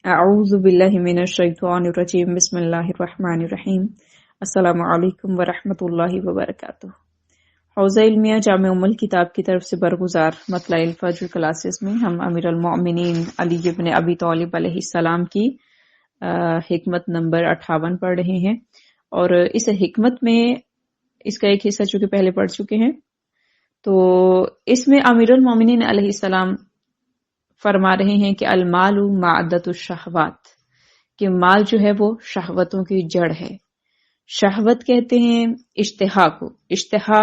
اعوذ باللہ من الشیطان الرجیم بسم اللہ الرحمن الرحیم السلام علیکم ورحمۃ اللہ وبرکاتہ۔ حوزہ علمیہ جامع ام الکتاب کی طرف سے برگزار مطلع الفجر کلاسز میں ہم امیر المؤمنین علی بن ابی طالب علیہ السلام کی حکمت نمبر 58 پڑھ رہے ہیں، اور اس حکمت میں اس کا ایک حصہ چونکہ پہلے پڑھ چکے ہیں، تو اس میں امیر المؤمنین علیہ السلام فرما رہے ہیں کہ المال معدت الشہوات، کہ مال جو ہے وہ شہوتوں کی جڑ ہے۔ شہوت کہتے ہیں اشتہا کو، اشتہا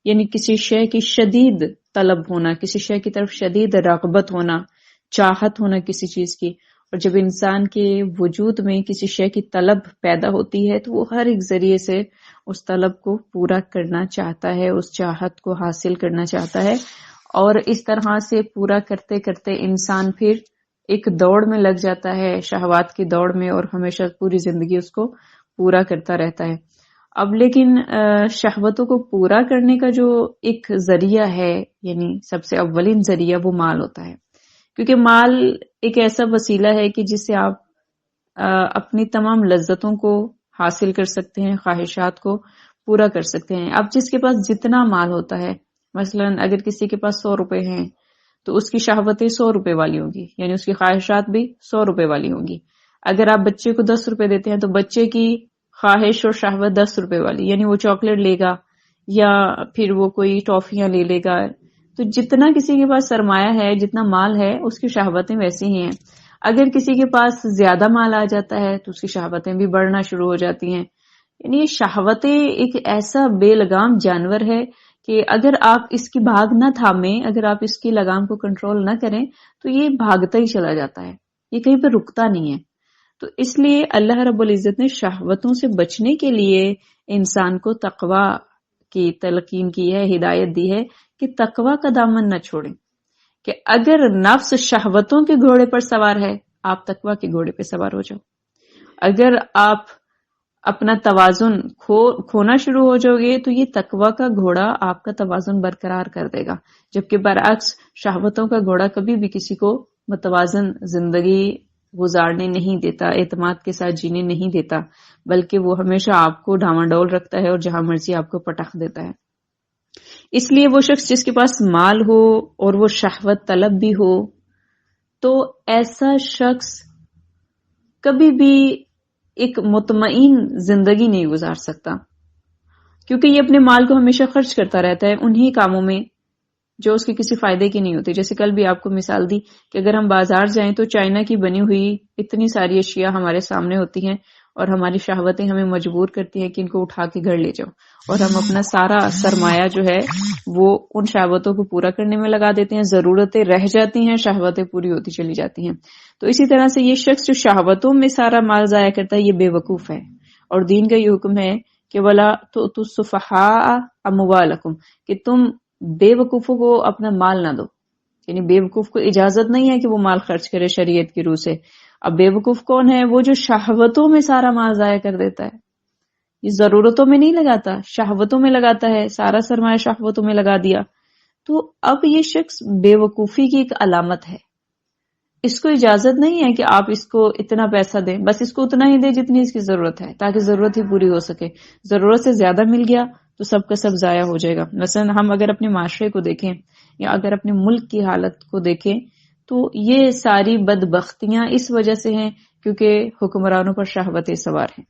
یعنی کسی شے کی شدید طلب ہونا، کسی شے کی طرف شدید رغبت ہونا، چاہت ہونا کسی چیز کی۔ اور جب انسان کے وجود میں کسی شے کی طلب پیدا ہوتی ہے تو وہ ہر ایک ذریعے سے اس طلب کو پورا کرنا چاہتا ہے، اس چاہت کو حاصل کرنا چاہتا ہے، اور اس طرح سے پورا کرتے کرتے انسان پھر ایک دوڑ میں لگ جاتا ہے، شہوات کی دوڑ میں، اور ہمیشہ پوری زندگی اس کو پورا کرتا رہتا ہے۔ اب لیکن شہوتوں کو پورا کرنے کا جو ایک ذریعہ ہے، یعنی سب سے اولین ذریعہ وہ مال ہوتا ہے، کیونکہ مال ایک ایسا وسیلہ ہے کہ جس سے آپ اپنی تمام لذتوں کو حاصل کر سکتے ہیں، خواہشات کو پورا کر سکتے ہیں۔ اب جس کے پاس جتنا مال ہوتا ہے، مثلا اگر کسی کے پاس 100 روپے ہیں تو اس کی شہوتیں 100 روپے والی ہوں گی، یعنی اس کی خواہشات بھی 100 روپے والی ہوں گی۔ اگر آپ بچے کو 10 روپے دیتے ہیں تو بچے کی خواہش اور شہوت 10 روپے والی، یعنی وہ چاکلیٹ لے گا یا پھر وہ کوئی ٹافیاں لے لے گا۔ تو جتنا کسی کے پاس سرمایہ ہے، جتنا مال ہے، اس کی شہوتیں ویسی ہی ہیں۔ اگر کسی کے پاس زیادہ مال آ جاتا ہے تو اس کی شہوتیں بھی بڑھنا شروع ہو جاتی ہیں۔ یعنی یہ شہوتیں ایک ایسا بے لگام جانور ہے کہ اگر آپ اس کی بھاگ نہ تھامیں، اگر آپ اس کی لگام کو کنٹرول نہ کریں تو یہ بھاگتا ہی چلا جاتا ہے، یہ کہیں پہ رکتا نہیں ہے۔ تو اس لیے اللہ رب العزت نے شہوتوں سے بچنے کے لیے انسان کو تقوی کی تلقین کی ہے، ہدایت دی ہے کہ تقوی کا دامن نہ چھوڑیں، کہ اگر نفس شہوتوں کے گھوڑے پر سوار ہے، آپ تقوی کے گھوڑے پہ سوار ہو جاؤ۔ اگر آپ اپنا توازن کھونا شروع ہو جاؤ گے تو یہ تقوی کا گھوڑا آپ کا توازن برقرار کر دے گا، جبکہ برعکس شہوتوں کا گھوڑا کبھی بھی کسی کو متوازن زندگی گزارنے نہیں دیتا، اعتماد کے ساتھ جینے نہیں دیتا، بلکہ وہ ہمیشہ آپ کو ڈھاماڈول رکھتا ہے اور جہاں مرضی آپ کو پٹخ دیتا ہے۔ اس لیے وہ شخص جس کے پاس مال ہو اور وہ شہوت طلب بھی ہو، تو ایسا شخص کبھی بھی ایک مطمئن زندگی نہیں گزار سکتا، کیونکہ یہ اپنے مال کو ہمیشہ خرچ کرتا رہتا ہے انہی کاموں میں جو اس کے کسی فائدے کی نہیں ہوتی۔ جیسے کل بھی آپ کو مثال دی کہ اگر ہم بازار جائیں تو چائنا کی بنی ہوئی اتنی ساری اشیاء ہمارے سامنے ہوتی ہیں، اور ہماری شہوتیں ہمیں مجبور کرتی ہیں کہ ان کو اٹھا کے گھر لے جاؤ، اور ہم اپنا سارا سرمایہ جو ہے وہ ان شہوتوں کو پورا کرنے میں لگا دیتے ہیں، ضرورتیں رہ جاتی ہیں، شہوتیں پوری ہوتی چلی جاتی ہیں۔ تو اسی طرح سے یہ شخص جو شہوتوں میں سارا مال ضائع کرتا ہے، یہ بے وقوف ہے، اور دین کا یہ حکم ہے کہ وَلَا تُؤْتُوا السُّفَهَاءَ أَمْوَالَكُمْ، کہ تم بے وقوفوں کو اپنا مال نہ دو، یعنی بے وقوف کو اجازت نہیں ہے کہ وہ مال خرچ کرے شریعت کی روح سے۔ اب بے وقوف کون ہے؟ وہ جو شہوتوں میں سارا مال ضائع کر دیتا ہے، یہ ضرورتوں میں نہیں لگاتا، شہوتوں میں لگاتا ہے، سارا سرمایہ شہوتوں میں لگا دیا۔ تو اب یہ شخص بے وقوفی کی ایک علامت ہے، اس کو اجازت نہیں ہے کہ آپ اس کو اتنا پیسہ دیں، بس اس کو اتنا ہی دیں جتنی اس کی ضرورت ہے، تاکہ ضرورت ہی پوری ہو سکے۔ ضرورت سے زیادہ مل گیا تو سب کا سب ضائع ہو جائے گا۔ مثلا ہم اگر اپنے معاشرے کو دیکھیں یا اگر اپنے ملک کی حالت کو دیکھیں تو یہ ساری بدبختیاں اس وجہ سے ہیں کیونکہ حکمرانوں پر شہوتیں سوار ہیں۔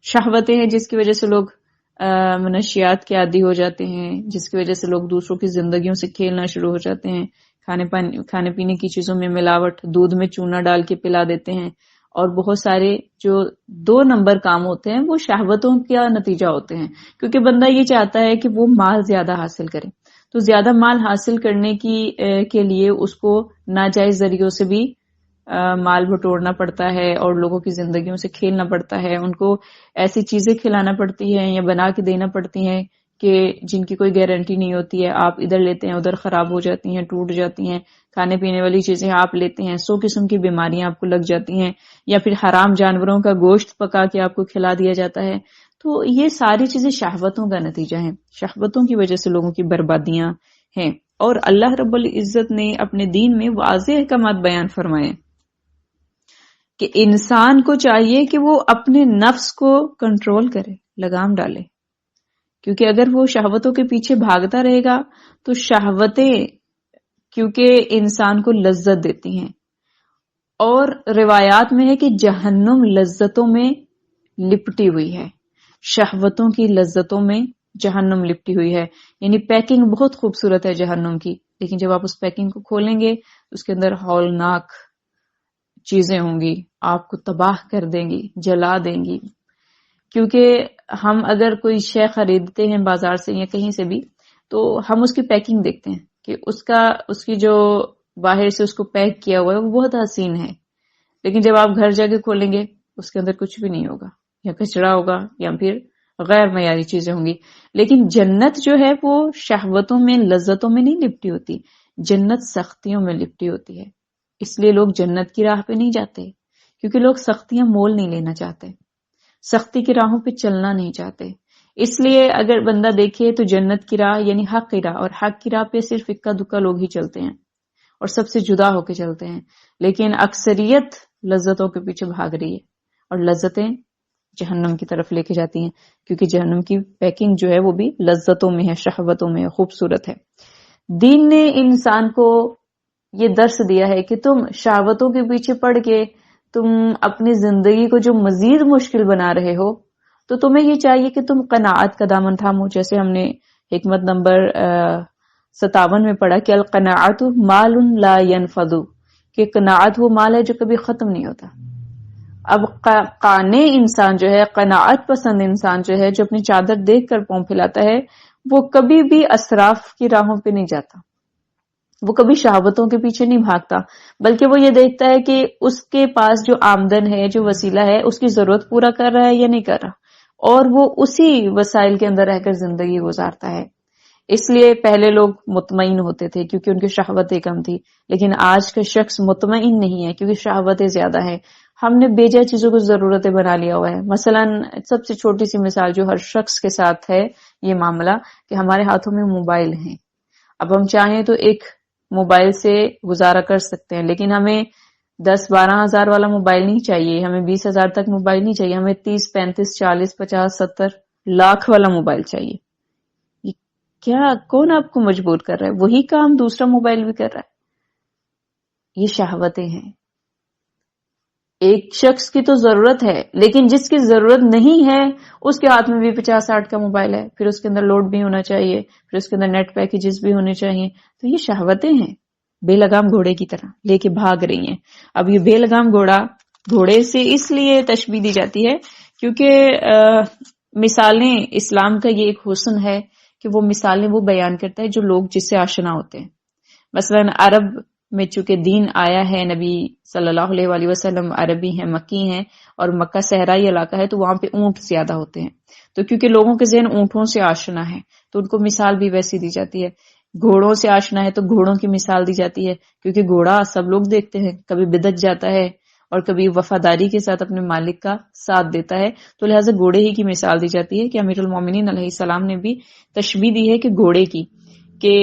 شہوتیں ہیں جس کی وجہ سے لوگ منشیات کے عادی ہو جاتے ہیں، جس کی وجہ سے لوگ دوسروں کی زندگیوں سے کھیلنا شروع ہو جاتے ہیں، کھانے پینے کی چیزوں میں ملاوٹ، دودھ میں چونا ڈال کے پلا دیتے ہیں، اور بہت سارے جو 2 نمبر کام ہوتے ہیں وہ شہوتوں کا نتیجہ ہوتے ہیں، کیونکہ بندہ یہ چاہتا ہے کہ وہ مال زیادہ حاصل کرے، تو زیادہ مال حاصل کرنے کے لیے اس کو ناجائز ذریعوں سے بھی مال بٹورنا پڑتا ہے، اور لوگوں کی زندگیوں سے کھیلنا پڑتا ہے، ان کو ایسی چیزیں کھلانا پڑتی ہیں یا بنا کے دینا پڑتی ہیں کہ جن کی کوئی گارنٹی نہیں ہوتی ہے، آپ ادھر لیتے ہیں ادھر خراب ہو جاتی ہیں، ٹوٹ جاتی ہیں۔ کھانے پینے والی چیزیں آپ لیتے ہیں، 100 قسم کی بیماریاں آپ کو لگ جاتی ہیں، یا پھر حرام جانوروں کا گوشت پکا کے آپ کو کھلا دیا جاتا ہے۔ تو یہ ساری چیزیں شہوتوں کا نتیجہ ہیں، شہوتوں کی وجہ سے لوگوں کی بربادیاں ہیں، اور اللہ رب العزت نے اپنے دین میں واضح احکامات بیان فرمائے کہ انسان کو چاہیے کہ وہ اپنے نفس کو کنٹرول کرے، لگام ڈالے، کیونکہ اگر وہ شہوتوں کے پیچھے بھاگتا رہے گا تو شہوتیں کیونکہ انسان کو لذت دیتی ہیں، اور روایات میں ہے کہ جہنم لذتوں میں لپٹی ہوئی ہے، شہوتوں کی لذتوں میں جہنم لپٹی ہوئی ہے، یعنی پیکنگ بہت خوبصورت ہے جہنم کی، لیکن جب آپ اس پیکنگ کو کھولیں گے تو اس کے اندر ہولناک چیزیں ہوں گی، آپ کو تباہ کر دیں گی، جلا دیں گی۔ کیونکہ ہم اگر کوئی شے خریدتے ہیں بازار سے یا کہیں سے بھی تو ہم اس کی پیکنگ دیکھتے ہیں کہ اس کی جو باہر سے اس کو پیک کیا ہوا ہے وہ بہت حسین ہے، لیکن جب آپ گھر جا کے کھولیں گے اس کے اندر کچھ بھی نہیں ہوگا، یا کچرا ہوگا یا پھر غیر معیاری چیزیں ہوں گی۔ لیکن جنت جو ہے وہ شہوتوں میں، لذتوں میں نہیں لپٹی ہوتی، جنت سختیوں میں لپٹی ہوتی ہے۔ اس لیے لوگ جنت کی راہ پہ نہیں جاتے، کیونکہ لوگ سختیاں مول نہیں لینا چاہتے، سختی کی راہوں پہ چلنا نہیں چاہتے۔ اس لیے اگر بندہ دیکھے تو جنت کی راہ یعنی حق کی راہ، اور حق کی راہ پہ صرف اکا دکا لوگ ہی چلتے ہیں اور سب سے جدا ہو کے چلتے ہیں، لیکن اکثریت لذتوں کے پیچھے بھاگ رہی ہے، اور لذتیں جہنم کی طرف لے کے جاتی ہیں، کیونکہ جہنم کی پیکنگ جو ہے وہ بھی لذتوں میں ہے، شہوتوں میں ہے، خوبصورت ہے۔ دین نے انسان کو یہ درس دیا ہے کہ تم شہوتوں کے پیچھے پڑ کے تم اپنی زندگی کو جو مزید مشکل بنا رہے ہو، تو تمہیں یہ چاہیے کہ تم قناعت کا دامن تھامو، جیسے ہم نے حکمت نمبر 57 میں پڑھا کہ القناعت مال لا ينفد، کہ قناعت وہ مال ہے جو کبھی ختم نہیں ہوتا۔ اب قانع انسان جو ہے، قناعت پسند انسان جو ہے، جو اپنی چادر دیکھ کر پاؤں پھیلاتا ہے، وہ کبھی بھی اسراف کی راہوں پہ نہیں جاتا، وہ کبھی شہوتوں کے پیچھے نہیں بھاگتا، بلکہ وہ یہ دیکھتا ہے کہ اس کے پاس جو آمدن ہے، جو وسیلہ ہے، اس کی ضرورت پورا کر رہا ہے یا نہیں کر رہا، اور وہ اسی وسائل کے اندر رہ کر زندگی گزارتا ہے۔ اس لیے پہلے لوگ مطمئن ہوتے تھے کیونکہ ان کی شہوتیں کم تھی، لیکن آج کا شخص مطمئن نہیں ہے کیونکہ شہوتیں زیادہ ہیں۔ ہم نے بیجا چیزوں کو ضرورتیں بنا لیا ہوا ہے۔ مثلا سب سے چھوٹی سی مثال جو ہر شخص کے ساتھ ہے یہ معاملہ، کہ ہمارے ہاتھوں میں موبائل ہیں۔ اب ہم چاہیں تو ایک موبائل سے گزارا کر سکتے ہیں، لیکن ہمیں 10-12 ہزار والا موبائل نہیں چاہیے، ہمیں 20 ہزار تک موبائل نہیں چاہیے، ہمیں 30 35 40 50 70 لاکھ والا موبائل چاہیے۔ یہ کیا، کون آپ کو مجبور کر رہا ہے؟ وہی کام دوسرا موبائل بھی کر رہا ہے۔ یہ شہوتیں ہیں۔ ایک شخص کی تو ضرورت ہے، لیکن جس کی ضرورت نہیں ہے اس کے ہاتھ میں بھی 50-60 کا موبائل ہے، پھر اس کے اندر لوڈ بھی ہونا چاہیے، پھر اس کے اندر نیٹ پیکیجز بھی ہونے چاہیے۔ تو یہ شہوتیں ہیں، بے لگام گھوڑے کی طرح لے کے بھاگ رہی ہیں۔ اب یہ بے لگام گھوڑے سے اس لیے تشبیہ دی جاتی ہے کیونکہ مثالیں، اسلام کا یہ ایک حسن ہے کہ وہ مثالیں وہ بیان کرتا ہے جو لوگ جس سے آشنا ہوتے ہیں۔ مثلا عرب میں چونکہ دین آیا ہے، نبی صلی اللہ علیہ وآلہ وسلم عربی ہیں، مکی ہیں، اور مکہ صحرائی علاقہ ہے تو وہاں پہ اونٹ زیادہ ہوتے ہیں، تو کیونکہ لوگوں کے ذہن اونٹوں سے آشنا ہے تو ان کو مثال بھی ویسی دی جاتی ہے۔ گھوڑوں سے آشنا ہے تو گھوڑوں کی مثال دی جاتی ہے، کیونکہ گھوڑا سب لوگ دیکھتے ہیں، کبھی بدک جاتا ہے اور کبھی وفاداری کے ساتھ اپنے مالک کا ساتھ دیتا ہے، تو لہٰذا گھوڑے ہی کی مثال دی جاتی ہے۔ کہ امیر المومنین علیہ السلام نے بھی تشبیہ دی ہے کہ گھوڑے کی، کہ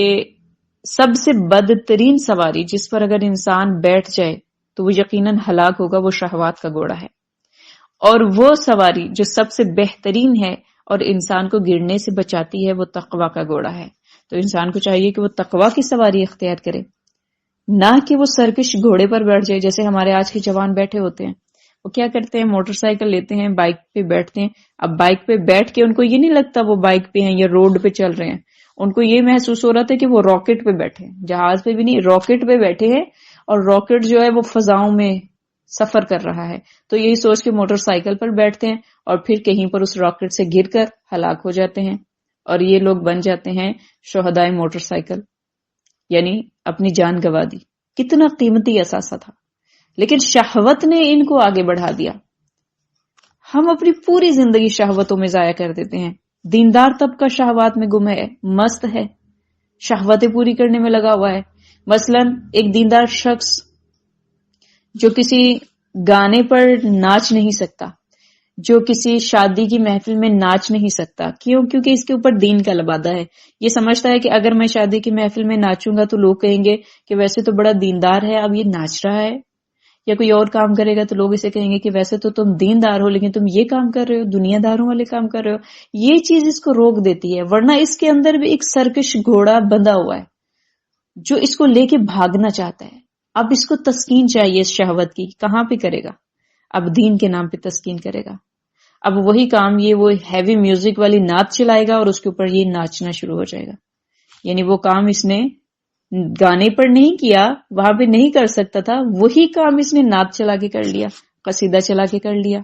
سب سے بدترین سواری جس پر اگر انسان بیٹھ جائے تو وہ یقیناً ہلاک ہوگا، وہ شہوات کا گھوڑا ہے، اور وہ سواری جو سب سے بہترین ہے اور انسان کو گرنے سے بچاتی ہے وہ تقویٰ کا گھوڑا ہے۔ تو انسان کو چاہیے کہ وہ تقویٰ کی سواری اختیار کرے، نہ کہ وہ سرکش گھوڑے پر بیٹھ جائے جیسے ہمارے آج کے جوان بیٹھے ہوتے ہیں۔ وہ کیا کرتے ہیں، موٹر سائیکل لیتے ہیں، بائک پہ بیٹھتے ہیں، اب بائک پہ بیٹھ کے ان کو یہ نہیں لگتا وہ بائک پہ ہیں یا روڈ پہ چل رہے ہیں، ان کو یہ محسوس ہو رہا تھا کہ وہ راکٹ پہ بیٹھے ہیں، جہاز پہ بھی نہیں، راکٹ پہ بیٹھے ہیں، اور راکٹ جو ہے وہ فضاؤں میں سفر کر رہا ہے، تو یہی سوچ کے موٹر سائیکل پر بیٹھتے ہیں اور پھر کہیں پر اس راکٹ سے گر کر ہلاک ہو جاتے ہیں، اور یہ لوگ بن جاتے ہیں شہدائے موٹر سائیکل، یعنی اپنی جان گنوا دی۔ کتنا قیمتی اثاثہ تھا، لیکن شہوت نے ان کو آگے بڑھا دیا۔ ہم اپنی پوری زندگی شہوتوں میں ضائع کر دیتے ہیں۔ دیندار طبقہ شہوات میں گم ہے، مست ہے، شہوتیں پوری کرنے میں لگا ہوا ہے۔ مثلا ایک دیندار شخص جو کسی گانے پر ناچ نہیں سکتا، جو کسی شادی کی محفل میں ناچ نہیں سکتا، کیونکہ اس کے اوپر دین کا لبادہ ہے۔ یہ سمجھتا ہے کہ اگر میں شادی کی محفل میں ناچوں گا تو لوگ کہیں گے کہ ویسے تو بڑا دیندار ہے، اب یہ ناچ رہا ہے۔ یا کوئی اور کام کرے گا تو لوگ اسے کہیں گے کہ ویسے تو تم دیندار ہو لیکن تم یہ کام کر رہے ہو، دنیا داروں والے کام کر رہے ہو. یہ چیز اس کو روک دیتی ہے، ورنہ اس کے اندر بھی ایک سرکش گھوڑا بندھا ہوا ہے جو اس کو لے کے بھاگنا چاہتا ہے. اب اس کو تسکین چاہیے اس شہوت کی، کہاں پہ کرے گا؟ اب دین کے نام پہ تسکین کرے گا. اب وہی کام یہ وہ ہیوی میوزک والی نعت چلائے گا اور اس کے اوپر یہ ناچنا شروع ہو جائے گا. یعنی وہ کام اس نے گانے پر نہیں کیا، وہاں پہ نہیں کر سکتا تھا، وہی کام اس نے نعت چلا کے کر لیا، قصیدہ چلا کے کر لیا.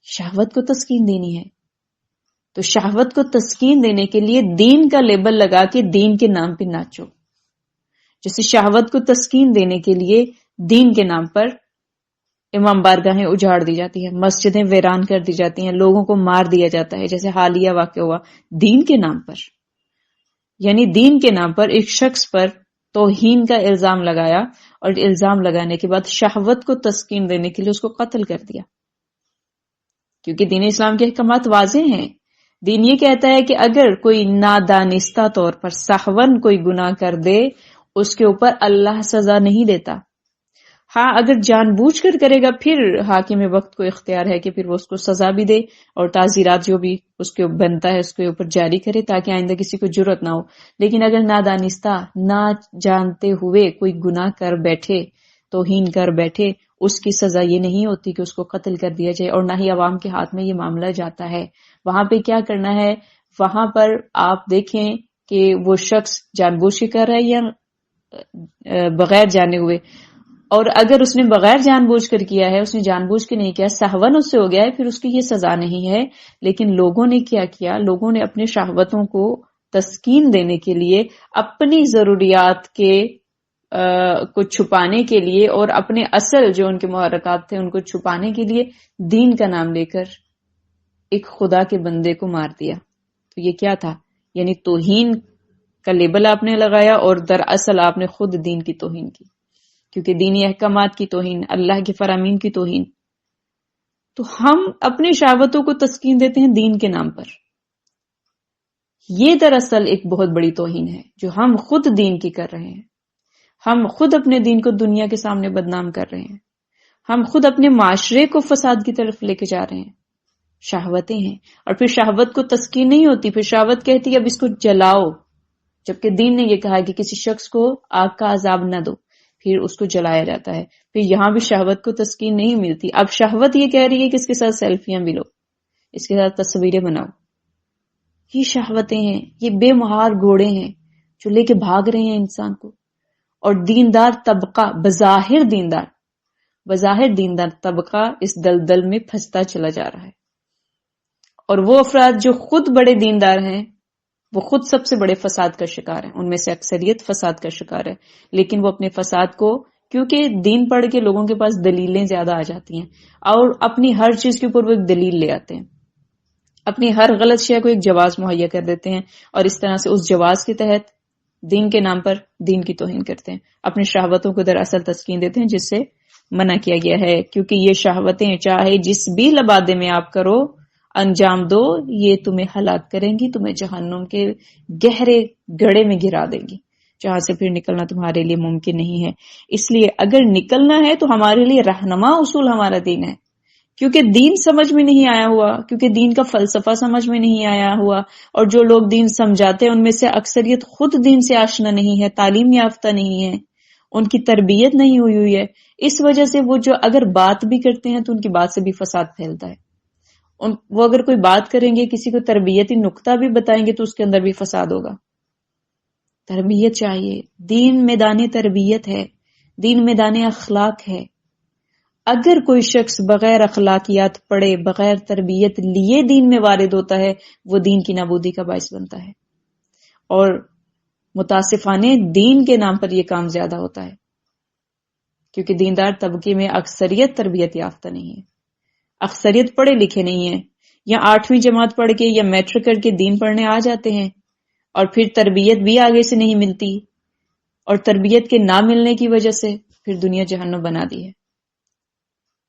شہوت کو تسکین دینی ہے تو شہوت کو تسکین دینے کے لیے دین کا لیبل لگا کے دین کے نام پہ ناچو. جیسے شہوت کو تسکین دینے کے لیے دین کے نام پر امام بارگاہیں اجاڑ دی جاتی ہیں، مسجدیں ویران کر دی جاتی ہیں، لوگوں کو مار دیا جاتا ہے، جیسے حالیہ واقع ہوا دین کے نام پر. یعنی دین کے نام پر ایک شخص پر توہین کا الزام لگایا اور الزام لگانے کے بعد شہوت کو تسکین دینے کے لیے اس کو قتل کر دیا. کیونکہ دین اسلام کے احکامات واضح ہیں. دین یہ کہتا ہے کہ اگر کوئی نادانستہ طور پر سہون کوئی گناہ کر دے اس کے اوپر اللہ سزا نہیں دیتا. ہاں اگر جان بوجھ کر کرے گا پھر حاکم وقت کو اختیار ہے کہ پھر وہ اس کو سزا بھی دے اور تعزیرات جو بھی اس کے بنتا ہے اس کے اوپر جاری کرے تاکہ آئندہ کسی کو جرأت نہ ہو. لیکن اگر نادانستہ نہ جانتے ہوئے کوئی گناہ کر بیٹھے، توہین کر بیٹھے، اس کی سزا یہ نہیں ہوتی کہ اس کو قتل کر دیا جائے، اور نہ ہی عوام کے ہاتھ میں یہ معاملہ جاتا ہے. وہاں پہ کیا کرنا ہے؟ وہاں پر آپ دیکھیں کہ وہ شخص جان بوجھ کے کر رہا ہے یا بغیر جانے ہوئے. اور اگر اس نے بغیر جان بوجھ کر کیا ہے، اس نے جان بوجھ کے نہیں کیا، سہون اس سے ہو گیا ہے، پھر اس کی یہ سزا نہیں ہے. لیکن لوگوں نے کیا کیا؟ لوگوں نے اپنے شہوتوں کو تسکین دینے کے لیے، اپنی ضروریات کو چھپانے کے لیے اور اپنے اصل جو ان کے محرکات تھے ان کو چھپانے کے لیے دین کا نام لے کر ایک خدا کے بندے کو مار دیا. تو یہ کیا تھا؟ یعنی توہین کا لیبل آپ نے لگایا اور دراصل آپ نے خود دین کی توہین کی، کیونکہ دینی احکامات کی توہین، اللہ کے فرامین کی توہین. تو ہم اپنی شہوتوں کو تسکین دیتے ہیں دین کے نام پر. یہ دراصل ایک بہت بڑی توہین ہے جو ہم خود دین کی کر رہے ہیں. ہم خود اپنے دین کو دنیا کے سامنے بدنام کر رہے ہیں. ہم خود اپنے معاشرے کو فساد کی طرف لے کے جا رہے ہیں. شہوتیں ہیں، اور پھر شہوت کو تسکین نہیں ہوتی، پھر شہوت کہتی ہے اب اس کو جلاؤ، جبکہ دین نے یہ کہا ہے کہ کسی شخص کو آگ کا عذاب نہ دو، پھر اس کو جلایا جاتا ہے. پھر یہاں بھی شہوت کو تسکین نہیں ملتی. اب شہوت یہ کہہ رہی ہے کہ اس کے ساتھ سیلفیاں بھی لو، اس کے ساتھ تصویریں بناؤ. یہ شہوتیں ہیں، یہ بے مہار گھوڑے ہیں جو لے کے بھاگ رہے ہیں انسان کو. اور دیندار طبقہ، بظاہر دیندار طبقہ اس دلدل میں پھنستا چلا جا رہا ہے. اور وہ افراد جو خود بڑے دیندار ہیں وہ خود سب سے بڑے فساد کا شکار ہیں. ان میں سے اکثریت فساد کا شکار ہے، لیکن وہ اپنے فساد کو، کیونکہ دین پڑھ کے لوگوں کے پاس دلیلیں زیادہ آ جاتی ہیں اور اپنی ہر چیز کے اوپر وہ ایک دلیل لے آتے ہیں، اپنی ہر غلط شے کو ایک جواز مہیا کر دیتے ہیں، اور اس طرح سے اس جواز کے تحت دین کے نام پر دین کی توہین کرتے ہیں، اپنی شہوتوں کو دراصل تسکین دیتے ہیں جس سے منع کیا گیا ہے. کیونکہ یہ شہوتیں چاہے جس بھی لبادے میں آپ کرو انجام دو، یہ تمہیں ہلاک کریں گی، تمہیں جہنم کے گہرے گڑھے میں گرا دیں گی جہاں سے پھر نکلنا تمہارے لیے ممکن نہیں ہے. اس لیے اگر نکلنا ہے تو ہمارے لیے رہنما اصول ہمارا دین ہے، کیونکہ دین سمجھ میں نہیں آیا ہوا، کیونکہ دین کا فلسفہ سمجھ میں نہیں آیا ہوا، اور جو لوگ دین سمجھاتے ہیں ان میں سے اکثریت خود دین سے آشنا نہیں ہے، تعلیم یافتہ نہیں ہے، ان کی تربیت نہیں ہوئی ہے. اس وجہ سے وہ جو اگر بات بھی کرتے ہیں تو ان کی بات سے بھی فساد پھیلتا ہے. وہ اگر کوئی بات کریں گے، کسی کو تربیتی نقطہ بھی بتائیں گے تو اس کے اندر بھی فساد ہوگا. تربیت چاہیے، دین میدان تربیت ہے، دین میدان اخلاق ہے. اگر کوئی شخص بغیر اخلاقیات پڑھے، بغیر تربیت لیے دین میں وارد ہوتا ہے، وہ دین کی نابودی کا باعث بنتا ہے. اور متاسفانہ دین کے نام پر یہ کام زیادہ ہوتا ہے، کیونکہ دیندار طبقے میں اکثریت تربیت یافتہ نہیں ہے، اکثریت پڑھے لکھے نہیں ہیں، یا 8ویں جماعت پڑھ کے یا میٹرک کر کے دین پڑھنے آ جاتے ہیں اور پھر تربیت بھی آگے سے نہیں ملتی، اور تربیت کے نہ ملنے کی وجہ سے پھر دنیا جہنم بنا دی ہے.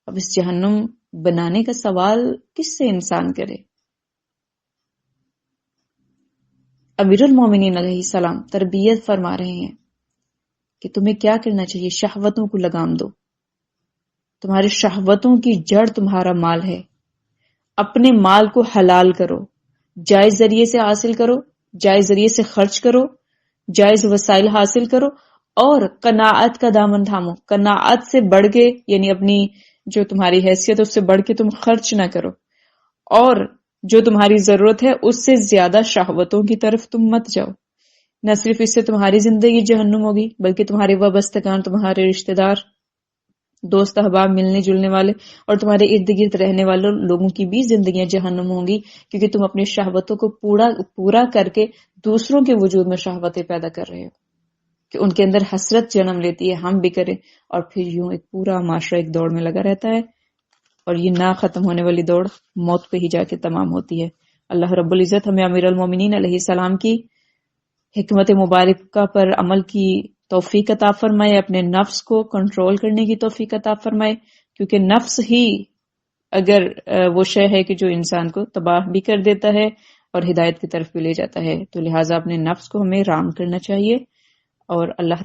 اب اس جہنم بنانے کا سوال کس سے انسان کرے؟ امیر المومنین علیہ السلام تربیت فرما رہے ہیں کہ تمہیں کیا کرنا چاہیے، شہوتوں کو لگام دو. تمہاری شہوتوں کی جڑ تمہارا مال ہے. اپنے مال کو حلال کرو، جائز ذریعے سے حاصل کرو، جائز ذریعے سے خرچ کرو، جائز وسائل حاصل کرو، اور قناعت کا دامن تھامو. قناعت سے بڑھ کے، یعنی اپنی جو تمہاری حیثیت اس سے بڑھ کے تم خرچ نہ کرو، اور جو تمہاری ضرورت ہے اس سے زیادہ شہوتوں کی طرف تم مت جاؤ. نہ صرف اس سے تمہاری زندگی جہنم ہوگی، بلکہ تمہارے وابستگان، تمہارے رشتہ دار، دوست احباب، ملنے جلنے والے اور تمہارے ارد گرد رہنے والوں لوگوں کی بھی زندگیاں جہنم ہوں گی، کیونکہ تم اپنی شہوتوں کو پورا کر کے دوسروں کے وجود میں شہوتیں پیدا کر رہے ہو کہ ان کے اندر حسرت جنم لیتی ہے ہم بھی کریں، اور پھر یوں ایک پورا معاشرہ ایک دوڑ میں لگا رہتا ہے، اور یہ نہ ختم ہونے والی دوڑ موت پہ ہی جا کے تمام ہوتی ہے. اللہ رب العزت ہمیں امیر المومنین علیہ السلام کی حکمت مبارکہ پر عمل کی توفیق عطا فرمائے، اپنے نفس کو کنٹرول کرنے کی توفیق عطا فرمائے، کیونکہ نفس ہی اگر وہ شے ہے کہ جو انسان کو تباہ بھی کر دیتا ہے اور ہدایت کی طرف بھی لے جاتا ہے، تو لہٰذا اپنے نفس کو ہمیں رام کرنا چاہیے. اور اللہ